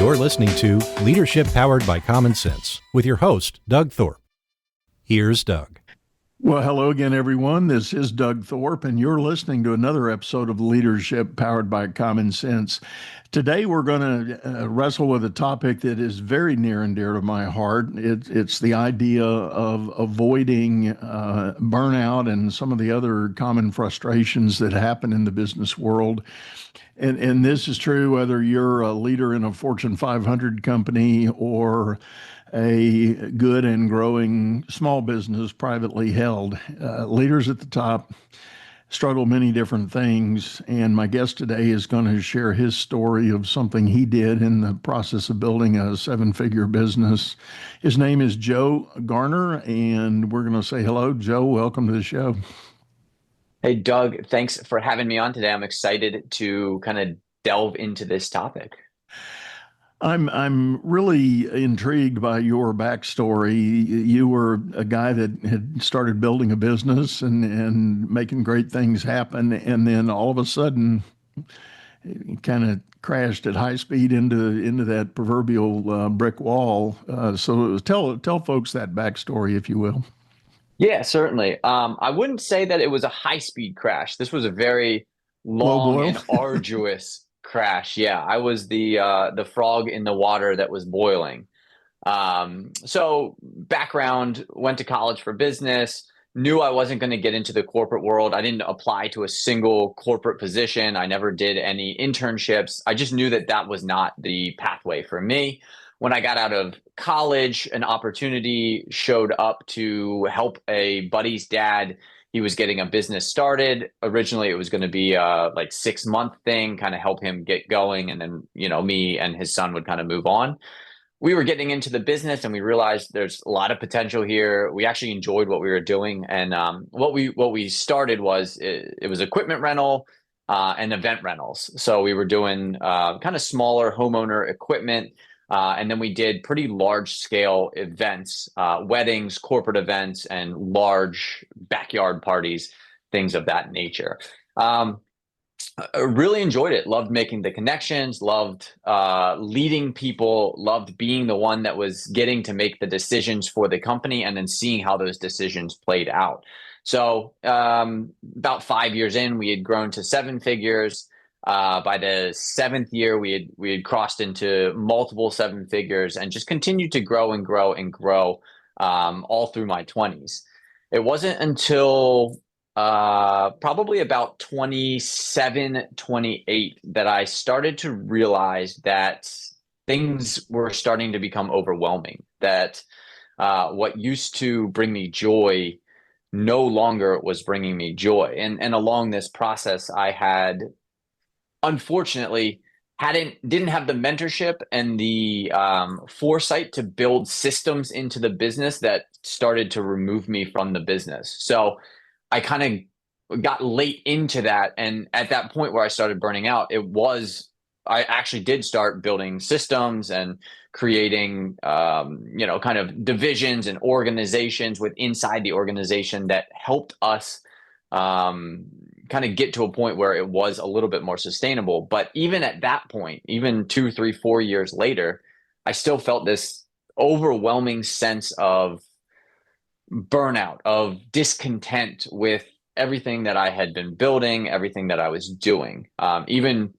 You're listening to Leadership Powered by Common Sense with your host, Doug Thorpe. Here's Doug. Well, hello again, everyone. This is Doug Thorpe, and you're listening to another episode of Leadership Powered by Common Sense. Today, we're going to wrestle with a topic that is very near and dear to my heart. It's the idea of avoiding burnout and some of the other common frustrations that happen in the business world. And this is true whether you're a leader in a Fortune 500 company or a good and growing small business privately held. Leaders at the top struggle many different things, and my guest today is going to share his story of something he did in the process of building a seven-figure business. His name is Joe Garner, and we're going to say hello. Joe, welcome to the show. Hey, Doug, thanks for having me on today. I'm excited to kind of delve into this topic. I'm really intrigued by your backstory. You were a guy that had started building a business and making great things happen, and then all of a sudden, it kind of crashed at high speed into that proverbial brick wall. So tell folks that backstory, if you will. Yeah, certainly. I wouldn't say that it was a high-speed crash. This was a very long and arduous crash. Yeah, I was the frog in the water that was boiling. So background, went to college for business, knew I wasn't going to get into the corporate world. I didn't apply to a single corporate position. I never did any internships. I just knew that that was not the pathway for me. When I got out of college, an opportunity showed up to help a buddy's dad. He was getting a business started. Originally, it was going to be a 6-month thing, kind of help him get going. And then, me and his son would kind of move on. We were getting into the business and we realized there's a lot of potential here. We actually enjoyed what we were doing. And what we started was, it was equipment rental and event rentals. So we were doing kind of smaller homeowner equipment. And then we did pretty large scale events, weddings, corporate events, and large backyard parties, things of that nature. I really enjoyed it. Loved making the connections, loved leading people, loved being the one that was getting to make the decisions for the company and then seeing how those decisions played out. So about 5 years in, we had grown to 7 figures. By the 7th year, we had crossed into multiple 7 figures and just continued to grow and grow and grow all through my 20s. It wasn't until probably about 27, 28 that I started to realize that things were starting to become overwhelming, that what used to bring me joy no longer was bringing me joy. And along this process, I had, unfortunately, didn't have the mentorship and the foresight to build systems into the business that started to remove me from the business. So I kind of got late into that. And at that point where I started burning out, I actually did start building systems and creating, kind of divisions and organizations inside the organization that helped us kind of get to a point where it was a little bit more sustainable. But even at that point, even 2, 3, 4 years later, I still felt this overwhelming sense of burnout, of discontent with everything that I had been building, everything that I was doing. Even,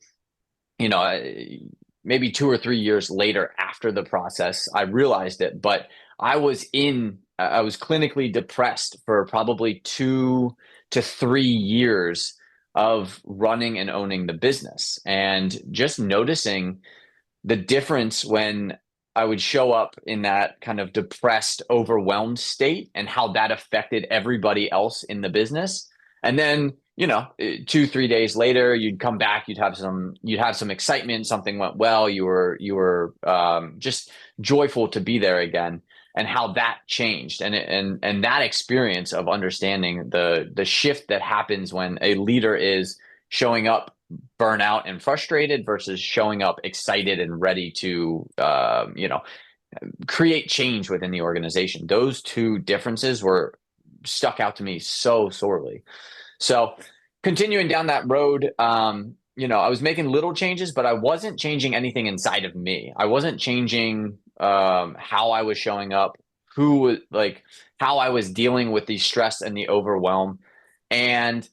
maybe 2 or 3 years later after the process, I realized it, but I was clinically depressed for probably 2 to 3 years of running and owning the business, and just noticing the difference when I would show up in that kind of depressed, overwhelmed state and how that affected everybody else in the business. And then, 2, 3 days later, you'd come back, you'd have some excitement, something went well, you were just joyful to be there again, and how that changed. And that experience of understanding the shift that happens when a leader is showing up burnout and frustrated versus showing up excited and ready to, create change within the organization. Those two differences were stuck out to me so sorely. So continuing down that road, I was making little changes, but I wasn't changing anything inside of me. I wasn't changing how I was showing up, how I was dealing with the stress and the overwhelm. And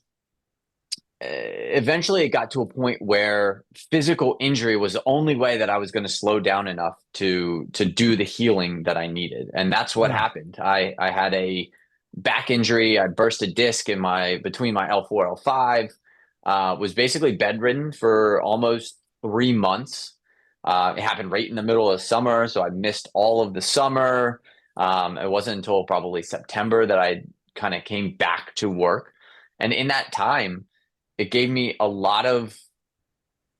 eventually it got to a point where physical injury was the only way that I was going to slow down enough to do the healing that I needed. And that's what happened. I had a back injury. I burst a disc between my L4, L5, was basically bedridden for almost 3 months. It happened right in the middle of summer, so I missed all of the summer. It wasn't until probably September that I kind of came back to work. And in that time, it gave me a lot of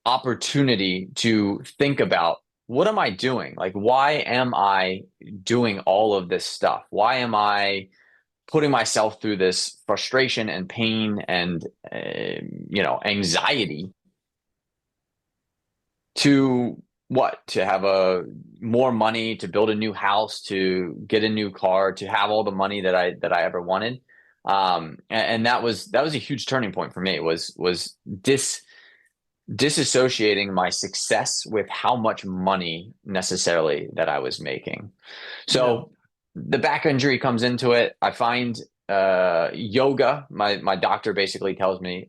opportunity to think about, what am I doing? Like, why am I doing all of this stuff? Why am I putting myself through this frustration and pain and anxiety to what? To have more money, to build a new house, to get a new car, to have all the money that I ever wanted. And that was a huge turning point for me, was disassociating my success with how much money necessarily that I was making. So the back injury comes into it. I find yoga. My doctor basically tells me,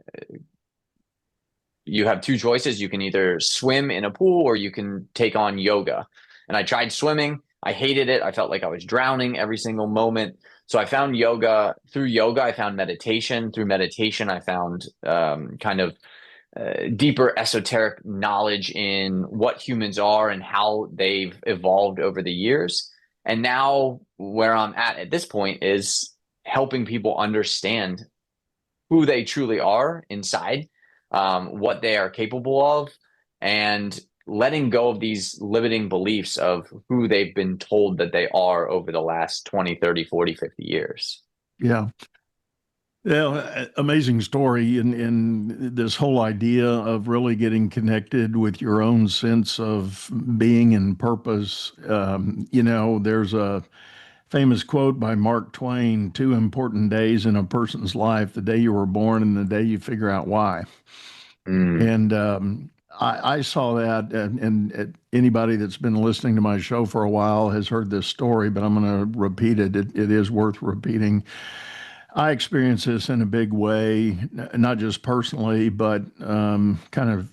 you have two choices. You can either swim in a pool or you can take on yoga. And I tried swimming. I hated it. I felt like I was drowning every single moment. So I found yoga. Through yoga, I found meditation. Through meditation, I found deeper esoteric knowledge in what humans are and how they've evolved over the years. And now where I'm at this point is helping people understand who they truly are inside, what they are capable of, and letting go of these limiting beliefs of who they've been told that they are over the last 20, 30, 40, 50 years. Yeah. Yeah, amazing story in this whole idea of really getting connected with your own sense of being and purpose. There's a famous quote by Mark Twain: two important days in a person's life, the day you were born and the day you figure out why. And I saw that, and anybody that's been listening to my show for a while has heard this story, but I'm going to repeat it. It is worth repeating. I experienced this in a big way, not just personally, but kind of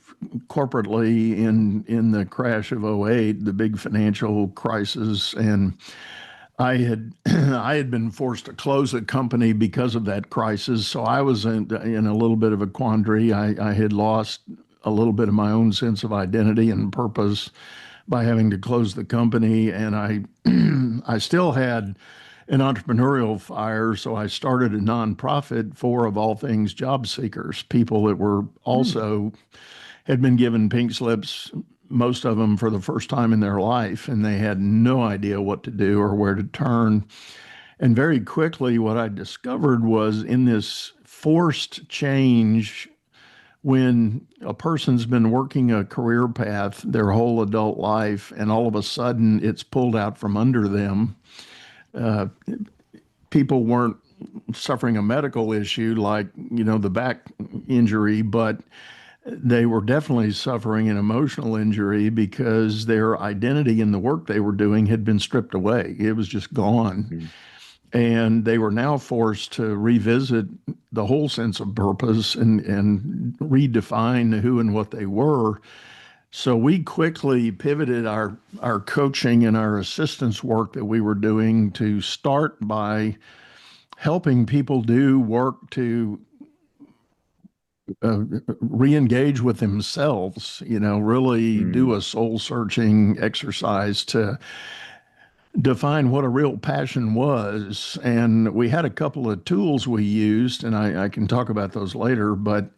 corporately in the crash of '08, the big financial crisis. And I had been forced to close a company because of that crisis. So I was in a little bit of a quandary. I had lost a little bit of my own sense of identity and purpose by having to close the company. And I still had an entrepreneurial fire. So I started a nonprofit for, of all things, job seekers, people that were also had been given pink slips, most of them for the first time in their life, and they had no idea what to do or where to turn. And very quickly, what I discovered was, in this forced change, when a person's been working a career path their whole adult life, and all of a sudden it's pulled out from under them, people weren't suffering a medical issue like, the back injury, but they were definitely suffering an emotional injury because their identity in the work they were doing had been stripped away. It was just gone. Mm-hmm. And they were now forced to revisit the whole sense of purpose and redefine who and what they were. So we quickly pivoted our coaching and our assistance work that we were doing to start by helping people do work to re-engage with themselves, really do a soul-searching exercise to define what a real passion was. And we had a couple of tools we used, and I can talk about those later, but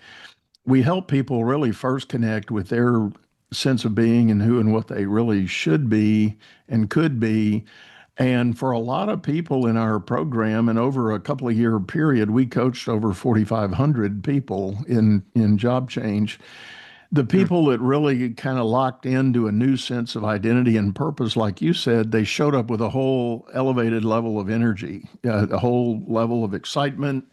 we help people really first connect with their sense of being and who and what they really should be and could be. And for a lot of people in our program, and over a couple of year period, we coached over 4,500 people in job change. The people that really kind of locked into a new sense of identity and purpose, like you said, they showed up with a whole elevated level of energy, a whole level of excitement,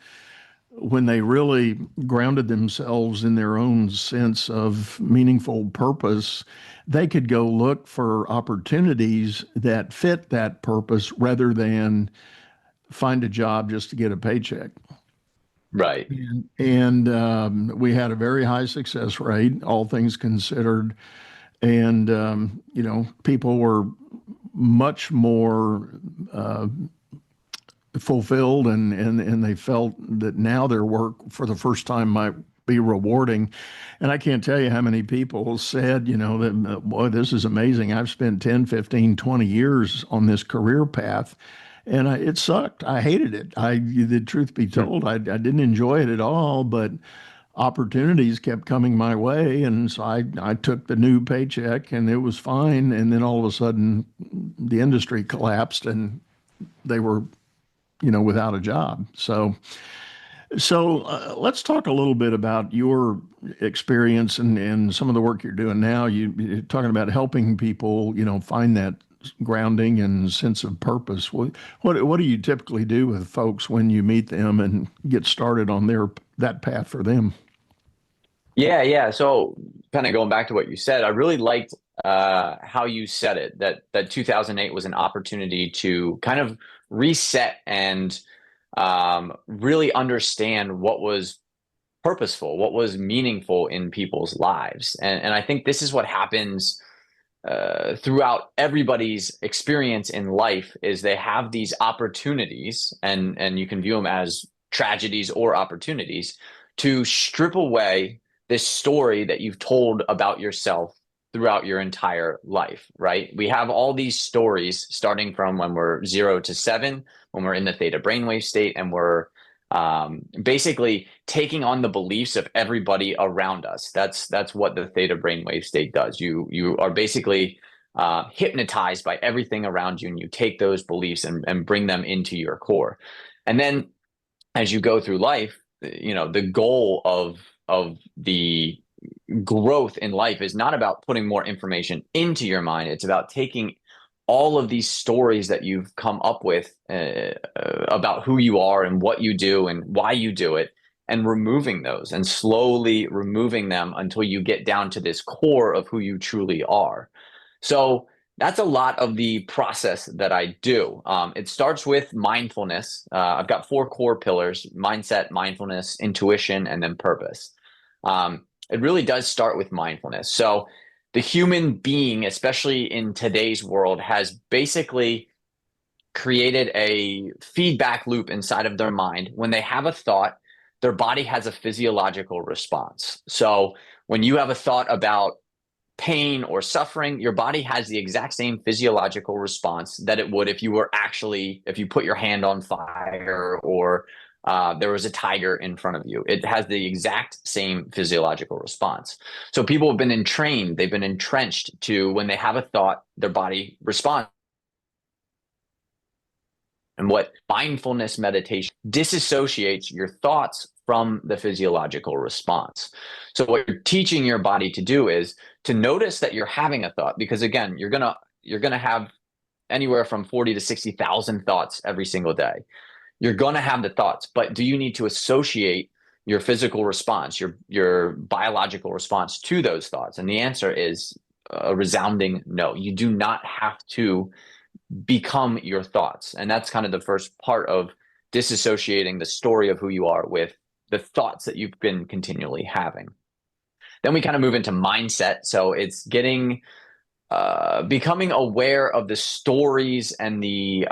when they really grounded themselves in their own sense of meaningful purpose, they could go look for opportunities that fit that purpose rather than find a job just to get a paycheck. Right. And we had a very high success rate, all things considered. And, people were much more fulfilled, and they felt that now their work for the first time might be rewarding. And I can't tell you how many people said, that, boy, this is amazing. I've spent 10, 15, 20 years on this career path. And it sucked. I hated it. The truth be told, I didn't enjoy it at all, but opportunities kept coming my way. And so I took the new paycheck and it was fine. And then all of a sudden the industry collapsed and they were, without a job. So let's talk a little bit about your experience and some of the work you're doing now. You're talking about helping people, find that grounding and sense of purpose. What do you typically do with folks when you meet them and get started on that path for them? Yeah, yeah. So kind of going back to what you said, I really liked how you said it, that 2008 was an opportunity to kind of reset and really understand what was purposeful, what was meaningful in people's lives. And I think this is what happens throughout everybody's experience in life is they have these opportunities, and you can view them as tragedies or opportunities to strip away this story that you've told about yourself throughout your entire life, right? We have all these stories starting from when we're 0 to 7, when we're in the theta brainwave state, and we're basically taking on the beliefs of everybody around us. That's what the theta brainwave state does. You are basically hypnotized by everything around you, and you take those beliefs and bring them into your core. And then as you go through life, the goal of the growth in life is not about putting more information into your mind. It's about taking all of these stories that you've come up with about who you are and what you do and why you do it, and removing those and slowly removing them until you get down to this core of who you truly are. So that's a lot of the process that I do. It starts with mindfulness. I've got 4 core pillars: mindset, mindfulness, intuition, and then purpose. It really does start with mindfulness. So the human being, especially in today's world, has basically created a feedback loop inside of their mind. When they have a thought, their body has a physiological response. So when you have a thought about pain or suffering, your body has the exact same physiological response that it would if you put your hand on fire, or there was a tiger in front of you. It has the exact same physiological response. So people have been entrained, they've been entrenched to, when they have a thought, their body responds. And what mindfulness meditation disassociates your thoughts from the physiological response. So what you're teaching your body to do is to notice that you're having a thought, because again, you're gonna have anywhere from 40 to 60,000 thoughts every single day. You're going to have the thoughts, but do you need to associate your physical response, your biological response to those thoughts? And the answer is a resounding no. You do not have to become your thoughts. And that's kind of the first part of disassociating the story of who you are with the thoughts that you've been continually having. Then we kind of move into mindset. So it's becoming aware of the stories and the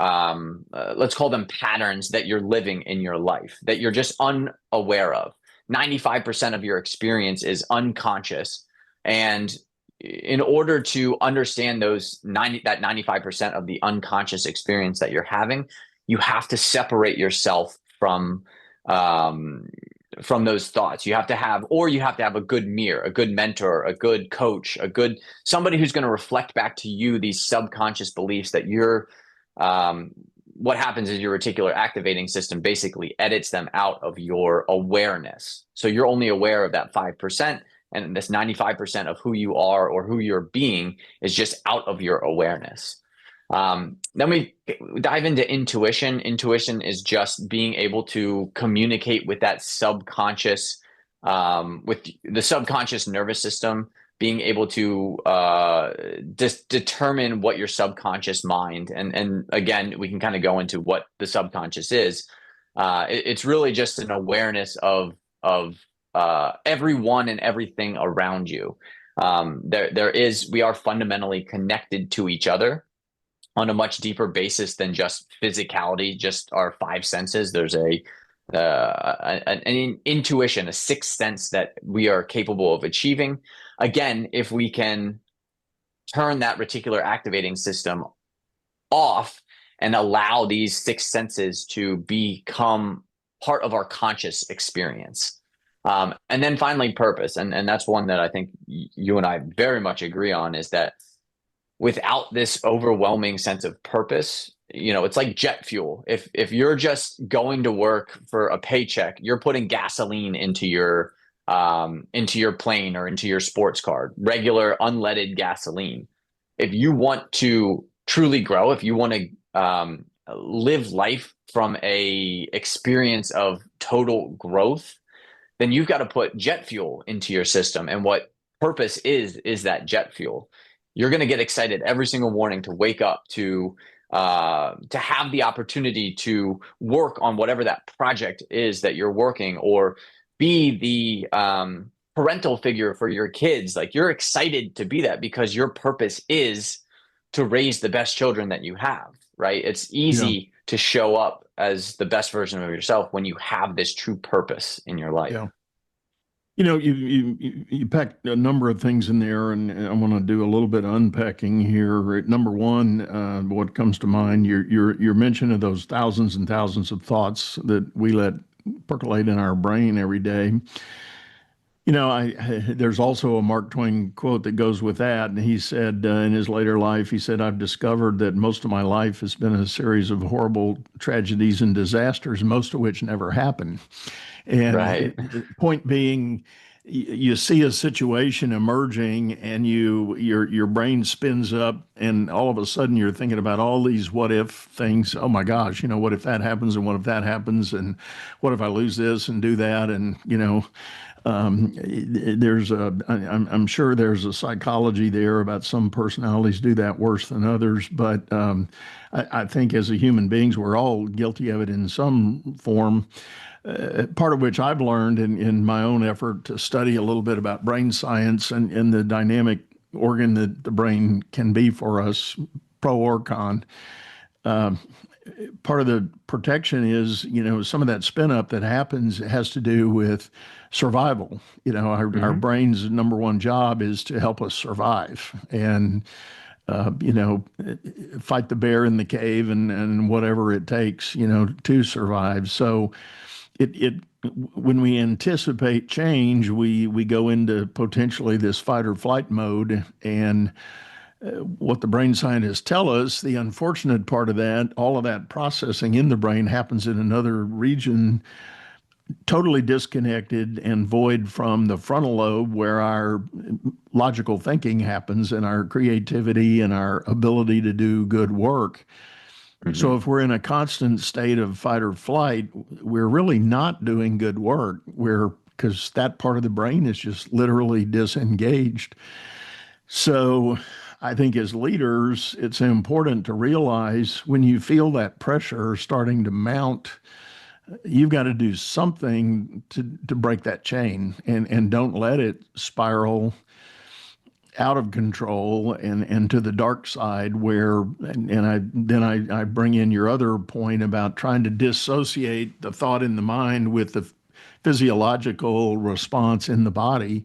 let's call them patterns that you're living in your life that you're just unaware of. 95% of your experience is unconscious, and in order to understand that 95% of the unconscious experience that you're having, you have to separate yourself from those thoughts. You have to have a good mirror, a good mentor, a good coach, somebody who's going to reflect back to you these subconscious beliefs that what happens is your reticular activating system basically edits them out of your awareness. So you're only aware of that 5%, and this 95% of who you are or who you're being is just out of your awareness. Then we dive into intuition. Intuition is just being able to communicate with that subconscious, with the subconscious nervous system, being able to determine what your subconscious mind, and again, we can kind of go into what the subconscious is. It's really just an awareness of everyone and everything around you. We are fundamentally connected to each other on a much deeper basis than just physicality, just our five senses. There's an intuition, a sixth sense that we are capable of achieving. Again, if we can turn that reticular activating system off and allow these six senses to become part of our conscious experience. And then finally, purpose. And that's one that I think you and I very much agree on, is that without this overwhelming sense of purpose, it's like jet fuel. If you're just going to work for a paycheck, you're putting gasoline into your plane or into your sports car, regular unleaded gasoline. If you want to truly grow, if you want to live life from a experience of total growth, then you've got to put jet fuel into your system. And what purpose is that jet fuel. You're going to get excited every single morning to wake up, to have the opportunity to work on whatever that project is that you're working, or be the parental figure for your kids. Like, you're excited to be that because your purpose is to raise the best children that you have, right? It's easy to show up as the best version of yourself when you have this true purpose in your life. Yeah. You packed a number of things in there, and I want to do a little bit of unpacking here. Number one, what comes to mind, your mention of those thousands and thousands of thoughts that we let percolate in our brain every day. There's also a Mark Twain quote that goes with that. And he said, in his later life, he said, "I've discovered that most of my life has been a series of horrible tragedies and disasters, most of which never happened." And right. The point being, you see a situation emerging, and your brain spins up, and all of a sudden you're thinking about all these what if things. Oh my gosh, what if that happens, and what if that happens, and what if I lose this and do that, and I'm sure there's a psychology there about some personalities do that worse than others, but I think as a human beings, we're all guilty of it in some form. Part of which I've learned in my own effort to study a little bit about brain science and the dynamic organ that the brain can be for us, pro or con. Part of the protection is, some of that spin up that happens has to do with survival. Our brain's number one job is to help us survive and, fight the bear in the cave and whatever it takes, to survive. So when we anticipate change, we go into potentially this fight or flight mode. And what the brain scientists tell us, the unfortunate part of that, all of that processing in the brain happens in another region, totally disconnected and void from the frontal lobe, where our logical thinking happens and our creativity and our ability to do good work. So if we're in a constant state of fight or flight, we're really not doing good work. Because that part of the brain is just literally disengaged. So I think as leaders, it's important to realize when you feel that pressure starting to mount, you've got to do something to break that chain, and don't let it spiral out of control and to the dark side, where I bring in your other point about trying to dissociate the thought in the mind with the physiological response in the body,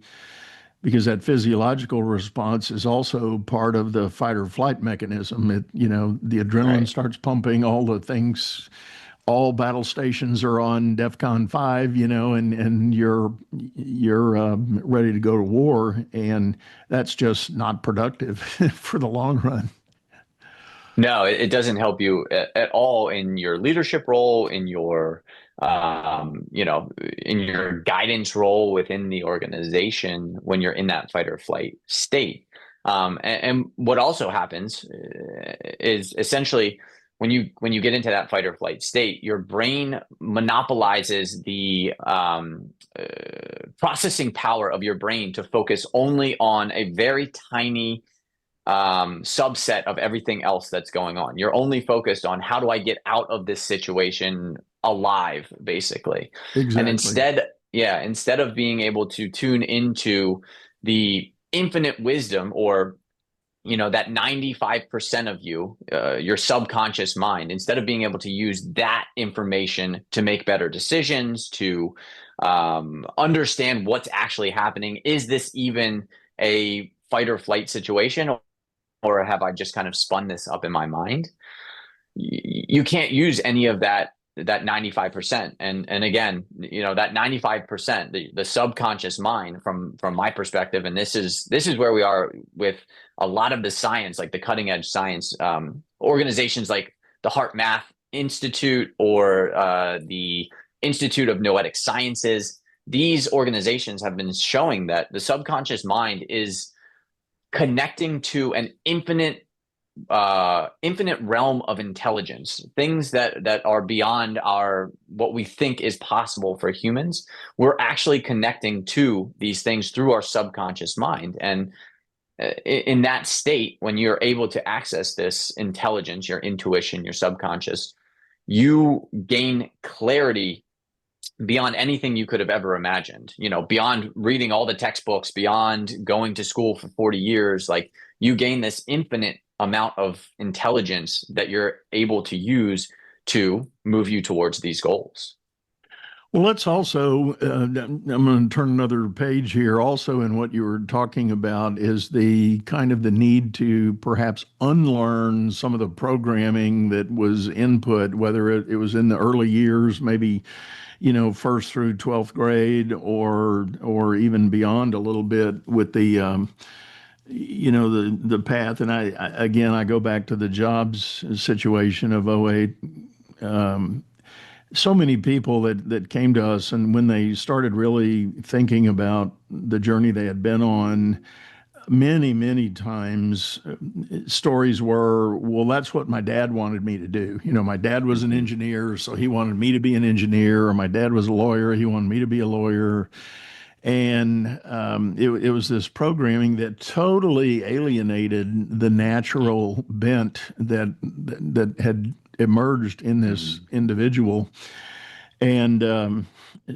because that physiological response is also part of the fight or flight mechanism. The adrenaline starts pumping, all the things, all battle stations are on DEFCON 5, and you're ready to go to war, and that's just not productive for the long run. No, it doesn't help you at all in your leadership role, in your in your guidance role within the organization when you're in that fight or flight state. And what also happens is essentially when you get into that fight or flight state, your brain monopolizes the processing power of your brain to focus only on a very tiny subset of everything else that's going on. You're only focused on how do I get out of this situation alive, basically. And Exactly. instead of being able to tune into the infinite wisdom, or that 95% of you, your subconscious mind, instead of being able to use that information to make better decisions, to understand what's actually happening, is this even a fight or flight situation, or have I just kind of spun this up in my mind? You can't use any of that 95%. And again, that 95%, the subconscious mind, from my perspective, and this is where we are with a lot of the science, like the cutting edge science, organizations like the Heart Math Institute, or the Institute of Noetic Sciences. These organizations have been showing that the subconscious mind is connecting to an infinite realm of intelligence, things that are beyond our what we think is possible for humans. We're actually connecting to these things through our subconscious mind. And in that state, when you're able to access this intelligence, your intuition, your subconscious, you gain clarity beyond anything you could have ever imagined, beyond reading all the textbooks, beyond going to school for 40 years. Like, you gain this infinite amount of intelligence that you're able to use to move you towards these goals. Well, let's also, I'm going to turn another page here. Also, in what you were talking about is the kind of the need to perhaps unlearn some of the programming that was input, whether it was in the early years, maybe, first through 12th grade, or even beyond a little bit with the, the path. And I go back to the jobs situation of '08. So many people that came to us, and when they started really thinking about the journey they had been on, many times stories were, well, that's what my dad wanted me to do. My dad was an engineer, so he wanted me to be an engineer, or my dad was a lawyer, he wanted me to be a lawyer. And it was this programming that totally alienated the natural bent that had emerged in this individual. And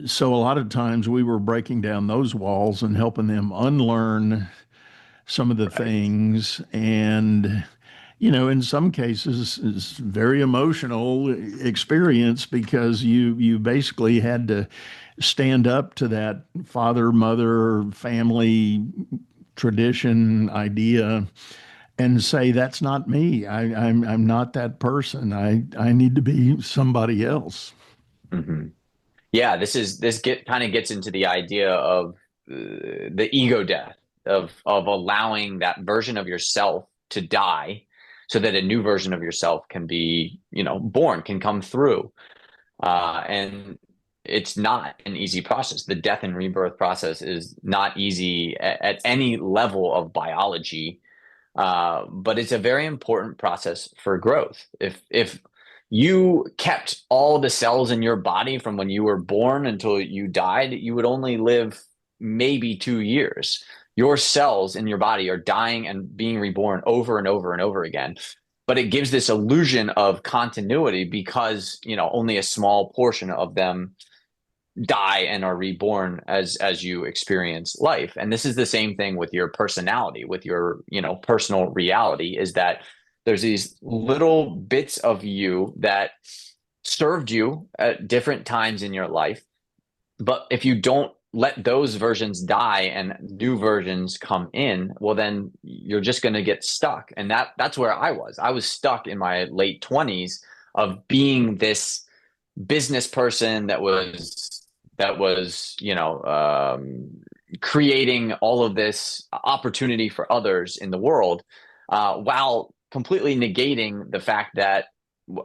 so a lot of times we were breaking down those walls and helping them unlearn some of the things. And, in some cases, it's very emotional experience, because you basically had to stand up to that father, mother, family tradition idea and say, that's not me. I'm not that person. I need to be somebody else. Mm-hmm. Yeah, kind of gets into the idea of the ego death, of allowing that version of yourself to die, so that a new version of yourself can be, born, can come through. And it's not an easy process. The death and rebirth process is not easy at any level of biology, but it's a very important process for growth. If you kept all the cells in your body from when you were born until you died, you would only live maybe 2 years. Your cells in your body are dying and being reborn over and over and over again. But it gives this illusion of continuity, because, only a small portion of them die and are reborn as you experience life. And this is the same thing with your personality, with your, personal reality, is that there's these little bits of you that served you at different times in your life. But if you don't let those versions die and new versions come in, well, then you're just going to get stuck. And that's where I was stuck in my late 20s of being this business person that was creating all of this opportunity for others in the world, while completely negating the fact that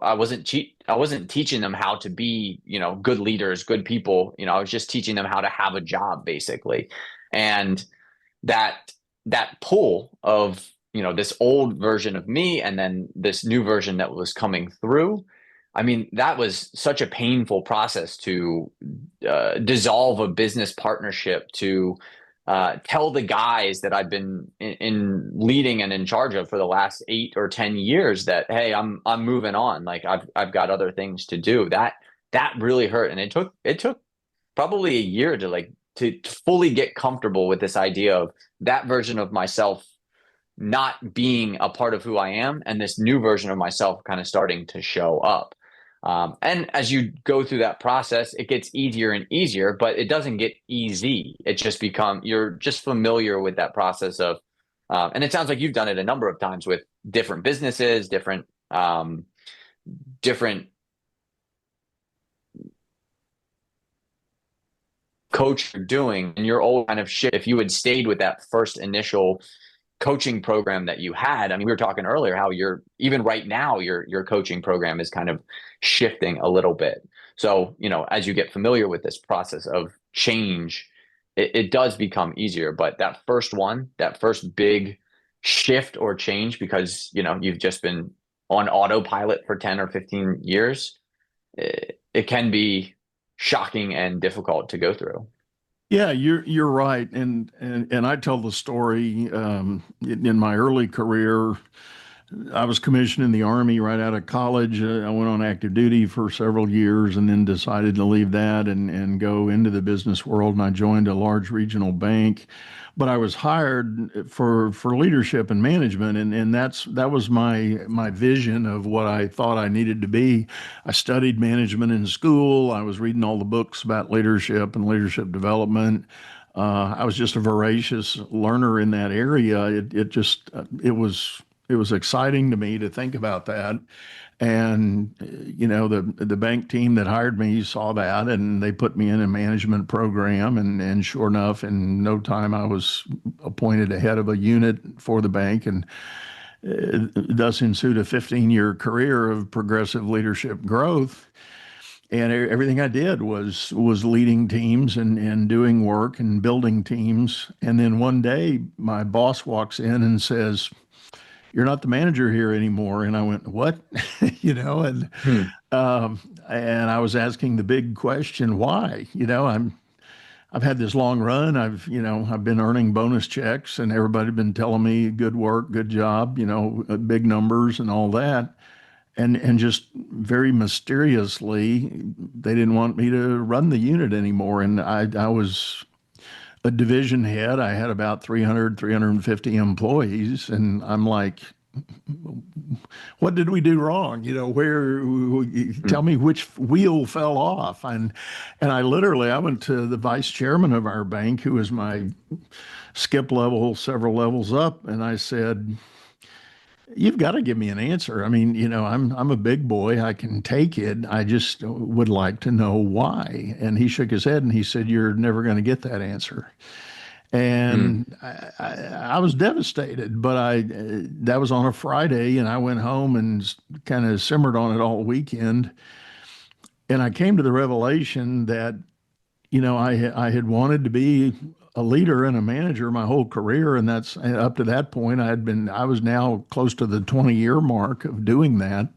I wasn't teaching them how to be, good leaders, good people. I was just teaching them how to have a job, basically. And that that pull of, this old version of me and then this new version that was coming through. I mean, that was such a painful process to dissolve a business partnership, to tell the guys that I've been in leading and in charge of for the last 8 or 10 years that, hey, I'm moving on. Like I've got other things to do. That really hurt, and it took probably a year to fully get comfortable with this idea of that version of myself not being a part of who I am, and this new version of myself kind of starting to show up. And as you go through that process, it gets easier and easier, but it doesn't get easy. It just you're just familiar with that process of, and it sounds like you've done it a number of times with different businesses, different coach you're doing, and you're all kind of shift. If you had stayed with that first initial coaching program that you had, I mean, we were talking earlier how even right now your coaching program is kind of shifting a little bit. So, as you get familiar with this process of change, it does become easier. But that first big shift or change, because, you've just been on autopilot for 10 or 15 years, it can be shocking and difficult to go through. Yeah, you're right, and I tell the story in my early career. I was commissioned in the Army right out of college. I went on active duty for several years and then decided to leave that and go into the business world. And I joined a large regional bank, but I was hired for leadership and management, and that was my vision of what I thought I needed to be. I studied management in school. I was reading all the books about leadership and leadership development. I was just a voracious learner in that area. It was exciting to me to think about that. And, the bank team that hired me saw that, and they put me in a management program. And sure enough, in no time, I was appointed head of a unit for the bank. And thus ensued a 15-year career of progressive leadership growth. And everything I did was leading teams and doing work and building teams. And then one day, my boss walks in and says, "You're not the manager here anymore." And I went, "What?" And and I was asking the big question, why? I've had this long run. I've been earning bonus checks, and everybody been telling me good work, good job, big numbers and all that. And just very mysteriously, they didn't want me to run the unit anymore. And I was a division head. I had about 350 employees. And I'm like, what did we do wrong? Tell me which wheel fell off. And I went to the vice chairman of our bank, who was my skip level, several levels up. And I said, "You've got to give me an answer. I mean, I'm a big boy. I can take it. I just would like to know why." And he shook his head and he said, "You're never going to get that answer." And I was devastated, but that was on a Friday, and I went home and kind of simmered on it all weekend. And I came to the revelation that, I had wanted to be a leader and a manager my whole career. And that's up to that point, I was now close to the 20-year mark of doing that,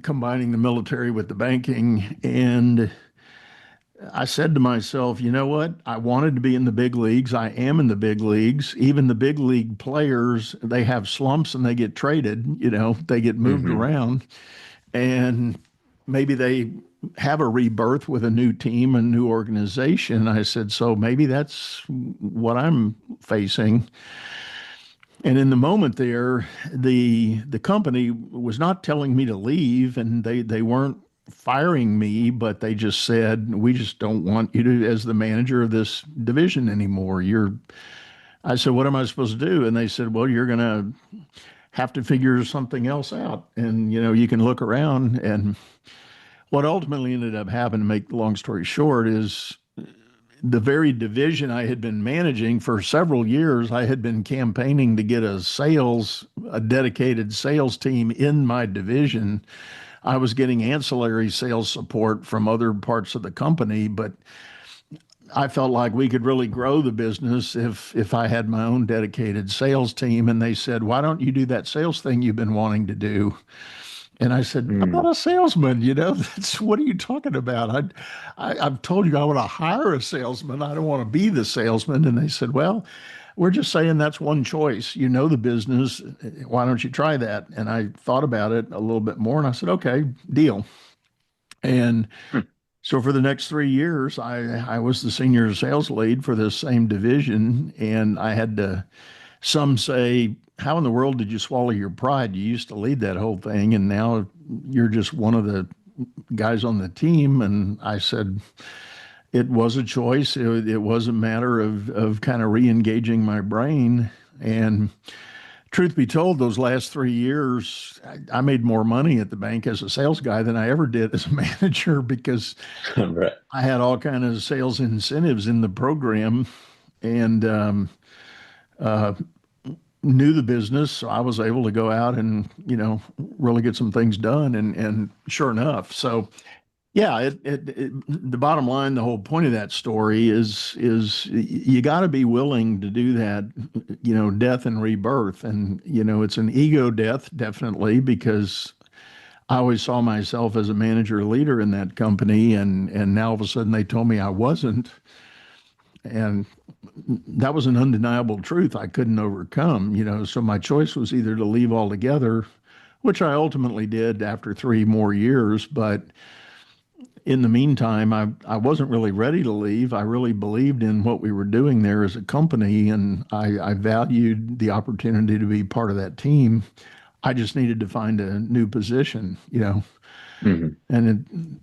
combining the military with the banking. And I said to myself, you know what? I wanted to be in the big leagues. I am in the big leagues. Even the big league players, they have slumps and they get traded, they get moved around. And maybe they have a rebirth with a new team, a new organization. I said, so maybe that's what I'm facing. And in the moment there, the company was not telling me to leave, and they weren't firing me, but they just said, "We just don't want you to as the manager of this division anymore. I said, "What am I supposed to do?" And they said, "Well, you're going to have to figure something else out. And, you can look around." And what ultimately ended up happening, to make the long story short, is the very division I had been managing for several years. I had been campaigning to get a dedicated sales team in my division. I was getting ancillary sales support from other parts of the company, but I felt like we could really grow the business if I had my own dedicated sales team. And they said, "Why don't you do that sales thing you've been wanting to do?" And I said, "I'm not Mm. a salesman, you know. That's what are you talking about? I've told you I want to hire a salesman. I don't want to be the salesman." And they said, "Well, we're just saying that's one choice. You know the business. Why don't you try that?" And I thought about it a little bit more, and I said, "Okay, deal." And Hmm. so for the next 3 years, I was the senior sales lead for this same division, and I had to. Some say, "How in the world did you swallow your pride? You used to lead that whole thing, and now you're just one of the guys on the team." And I said, "It was a choice. It was a matter of kind of re-engaging my brain." And truth be told, those last 3 years, I made more money at the bank as a sales guy than I ever did as a manager because Right. I had all kind of sales incentives in the program and uh, knew the business. So I was able to go out and, really get some things done. And sure enough, so yeah, the bottom line, the whole point of that story is you got to be willing to do that, death and rebirth. And, it's an ego death, definitely, because I always saw myself as a manager leader in that company. And now all of a sudden they told me I wasn't. And that was an undeniable truth I couldn't overcome, So my choice was either to leave altogether, which I ultimately did after 3 more years. But in the meantime, I wasn't really ready to leave. I really believed in what we were doing there as a company, and I valued the opportunity to be part of that team. I just needed to find a new position. Hmm. And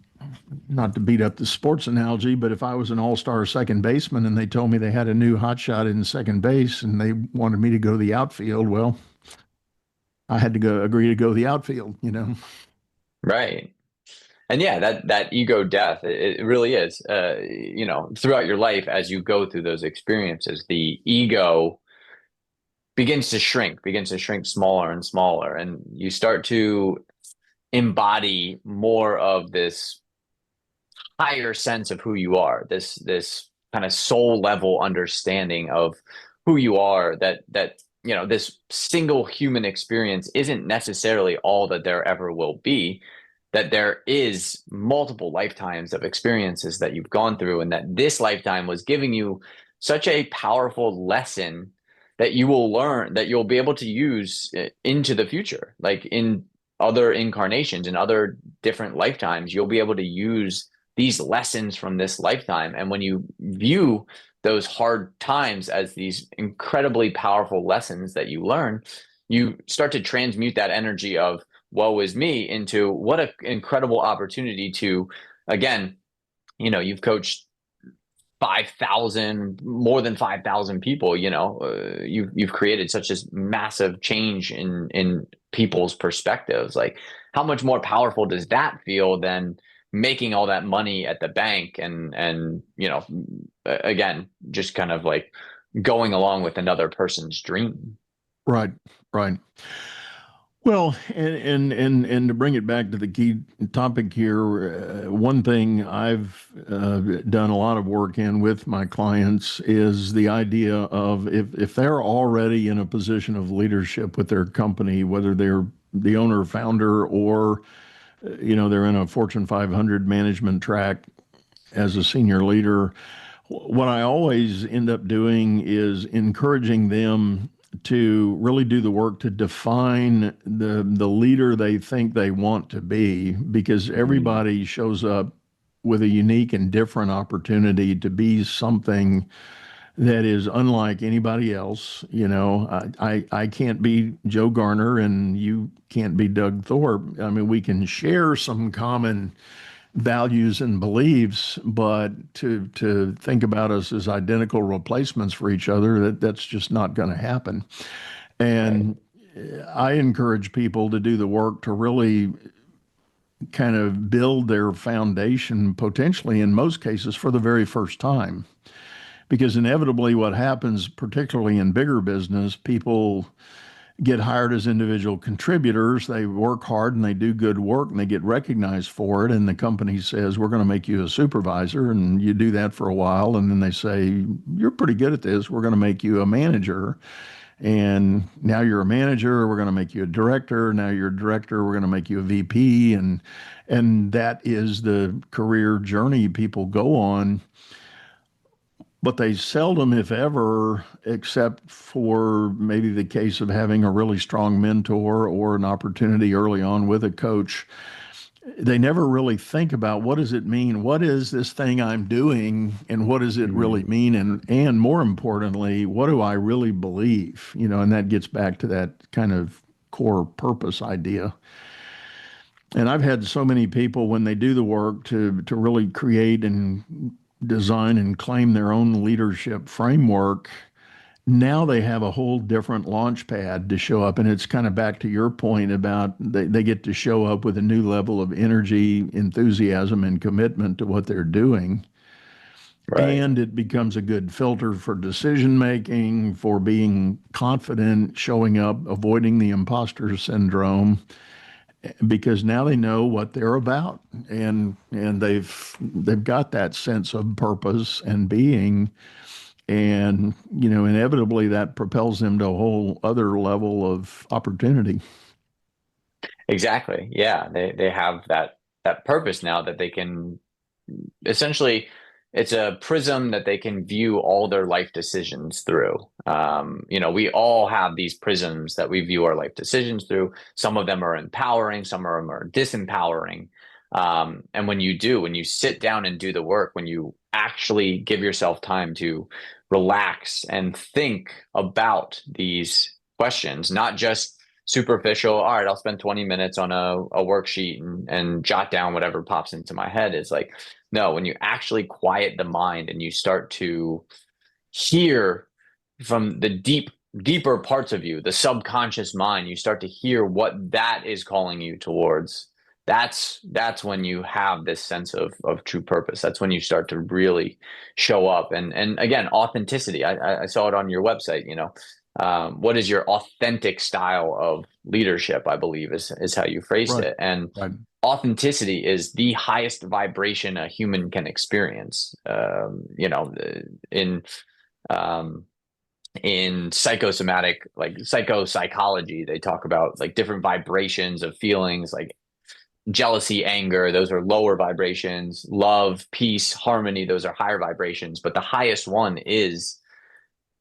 not to beat up the sports analogy, but if I was an all-star second baseman and they told me they had a new hotshot in second base and they wanted me to go to the outfield, well, I had to agree to go to the outfield. Right. And yeah, that ego death, it really is. Throughout your life, as you go through those experiences, the ego begins to shrink smaller and smaller, and you start to embody more of this higher sense of who you are, this kind of soul level understanding of who you are, that this single human experience isn't necessarily all that there ever will be, that there is multiple lifetimes of experiences that you've gone through, and that this lifetime was giving you such a powerful lesson that you will learn, that you'll be able to use into the future, like in other incarnations, in other different lifetimes. You'll be able to use these lessons from this lifetime. And when you view those hard times as these incredibly powerful lessons that you learn, you start to transmute that energy of woe is me into what an incredible opportunity to, again, you've coached 5,000, more than 5,000 people. You've created such a massive change in people's perspectives. Like, how much more powerful does that feel than making all that money at the bank and again, just kind of like going along with another person's dream. Right, right. Well, and to bring it back to the key topic here, one thing I've done a lot of work in with my clients is the idea of if they're already in a position of leadership with their company, whether they're the owner, founder, or they're in a Fortune 500 management track as a senior leader, what I always end up doing is encouraging them to really do the work to define the leader they think they want to be, because Mm. everybody shows up with a unique and different opportunity to be something that is unlike anybody else. I can't be Joe Garner and you can't be Doug Thorpe. I mean, we can share some common values and beliefs, but to think about us as identical replacements for each other, that's just not going to happen. Right. And I encourage people to do the work to really kind of build their foundation, potentially in most cases for the very first time. Because inevitably, what happens, particularly in bigger business, people get hired as individual contributors. They work hard and they do good work and they get recognized for it. And the company says, we're going to make you a supervisor. And you do that for a while. And then they say, you're pretty good at this. We're going to make you a manager. And now you're a manager. We're going to make you a director. Now you're a director. We're going to make you a VP. And that is the career journey people go on. But they seldom, if ever, except for maybe the case of having a really strong mentor or an opportunity early on with a coach, they never really think about what does it mean? What is this thing I'm doing and what does it really mean? And more importantly, what do I really believe? And that gets back to that kind of core purpose idea. And I've had so many people when they do the work to really create and design and claim their own leadership framework. Now they have a whole different launch pad to show up. And it's kind of back to your point about they get to show up with a new level of energy, enthusiasm, and commitment to what they're doing. Right. And it becomes a good filter for decision making, for being confident, showing up, avoiding the imposter syndrome, because now they know what they're about, and they've got that sense of purpose and being, and inevitably that propels them to a whole other level of opportunity. Exactly. Yeah, they have that purpose now that they can essentially. It's a prism that they can view all their life decisions through. We all have these prisms that we view our life decisions through. Some of them are empowering, some of them are disempowering. And when you sit down and do the work, when you actually give yourself time to relax and think about these questions, not just superficial, all right, I'll spend 20 minutes on a worksheet and jot down whatever pops into my head. It's like, no, when you actually quiet the mind and you start to hear from the deeper parts of you, the subconscious mind, you start to hear what that is calling you towards. That's when you have this sense of true purpose. That's when you start to really show up. And again, authenticity. I saw it on your website, what is your authentic style of leadership, I believe is how you phrased Right. it. And Right. Authenticity is the highest vibration a human can experience. In psychosomatic, like psychopsychology, they talk about like different vibrations of feelings, like jealousy, anger, those are lower vibrations. Love, peace, harmony, those are higher vibrations. But the highest one is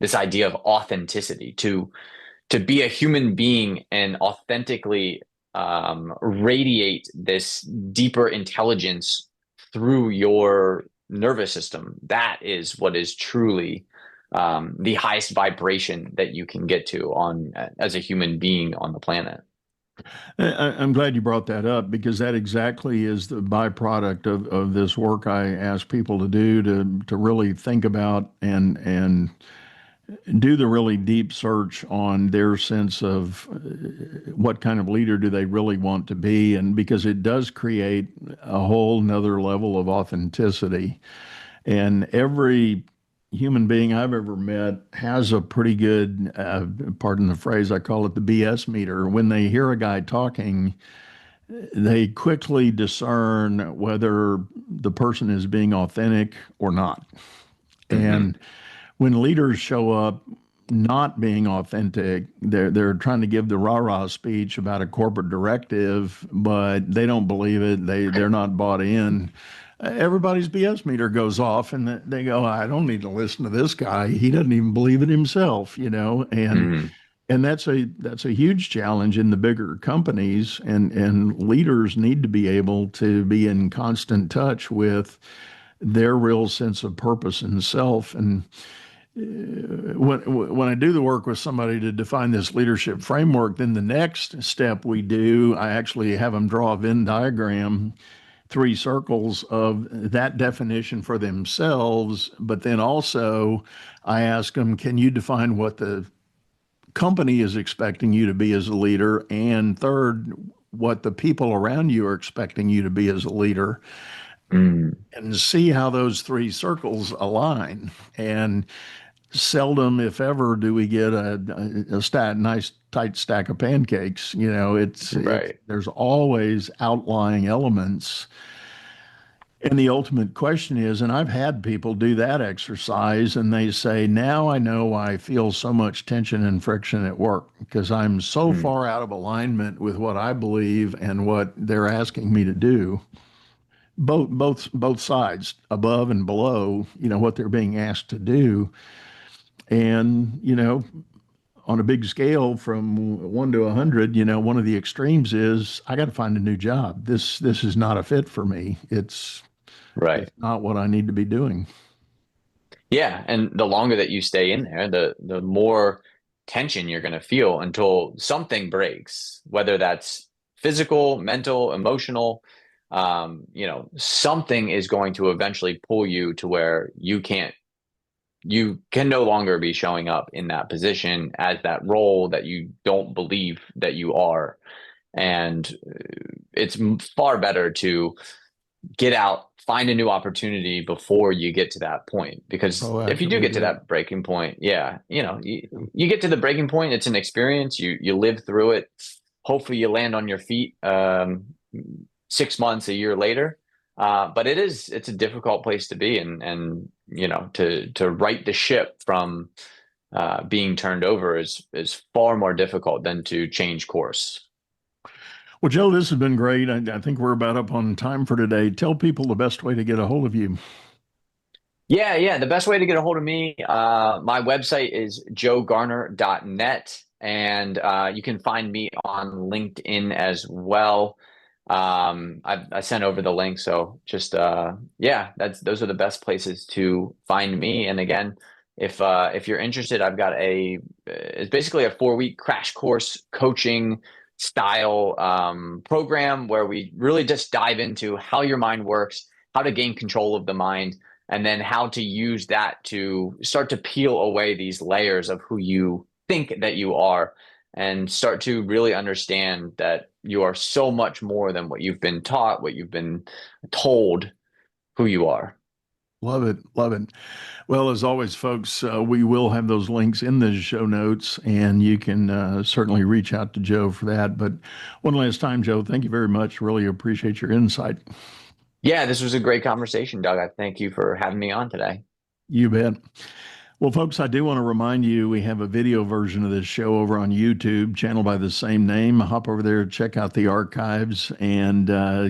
this idea of authenticity, to be a human being and authentically radiate this deeper intelligence through your nervous system. That is what is truly the highest vibration that you can get to as a human being on the planet. I'm glad you brought that up, because that exactly is the byproduct of this work I ask people to do, to really think about and do the really deep search on their sense of what kind of leader do they really want to be. And because it does create a whole nother level of authenticity. And every human being I've ever met has a pretty good, pardon the phrase, I call it the BS meter. When they hear a guy talking, they quickly discern whether the person is being authentic or not. Mm-hmm. And when leaders show up not being authentic, they're trying to give the rah-rah speech about a corporate directive, but they don't believe it. They're not bought in. Everybody's BS meter goes off, and they go, I don't need to listen to this guy. He doesn't even believe it himself, and that's a huge challenge in the bigger companies, and leaders need to be able to be in constant touch with their real sense of purpose and self. And when I do the work with somebody to define this leadership framework, then the next step we do, I actually have them draw a Venn diagram, 3 circles of that definition for themselves. But then also I ask them, can you define what the company is expecting you to be as a leader? And third, what the people around you are expecting you to be as a leader. And see how those 3 circles align. And seldom, if ever, do we get a nice tight stack of pancakes. It's Right. there's always outlying elements. And the ultimate question is, and I've had people do that exercise and they say, now I know why I feel so much tension and friction at work because I'm so far out of alignment with what I believe and what they're asking me to do. Both sides, above and below, what they're being asked to do. And, on a big scale from 1 to 100, one of the extremes is I got to find a new job. This is not a fit for me. It's Right. not what I need to be doing. Yeah, and the longer that you stay in there, the more tension you're going to feel until something breaks, whether that's physical, mental, emotional. Something is going to eventually pull you to where you can no longer be showing up in that position as that role that you don't believe that you are. And it's far better to get out, find a new opportunity before you get to that point. Because if you do get to that breaking point, you get to the breaking point, it's an experience, you live through it. Hopefully you land on your feet 6 months, a year later. But it's a difficult place to be, and to right the ship from being turned over is far more difficult than to change course. Well, Joe, this has been great. I think we're about up on time for today. Tell people the best way to get a hold of you. Yeah. The best way to get a hold of me, my website is joegarner.net, and you can find me on LinkedIn as well. I sent over the link, so just those are the best places to find me. And again, if you're interested, I've got it's basically a 4-week crash course coaching style program where we really just dive into how your mind works, how to gain control of the mind, and then how to use that to start to peel away these layers of who you think that you are, and start to really understand that you are so much more than what you've been taught, what you've been told who you are. Love it. Love it. Well, as always, folks, we will have those links in the show notes, and you can certainly reach out to Joe for that. But one last time, Joe, thank you very much. Really appreciate your insight. Yeah, this was a great conversation, Doug. I thank you for having me on today. You bet. Well, folks, I do want to remind you we have a video version of this show over on YouTube, channel by the same name. Hop over there, check out the archives, and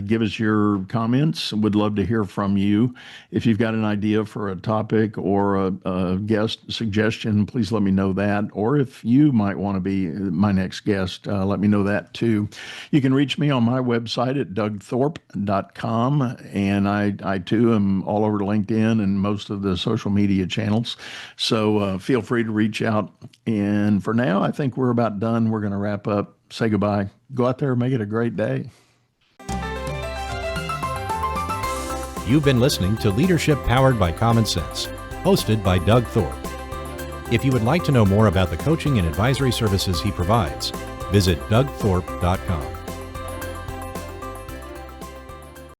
give us your comments. Would love to hear from you. If you've got an idea for a topic or a guest suggestion, please let me know that. Or if you might want to be my next guest, let me know that too. You can reach me on my website at dougthorpe.com, and I too am all over LinkedIn and most of the social media channels. So feel free to reach out. And for now, I think we're about done. We're going to wrap up, say goodbye. Go out there and make it a great day. You've been listening to Leadership Powered by Common Sense, hosted by Doug Thorpe. If you would like to know more about the coaching and advisory services he provides, visit dougthorpe.com.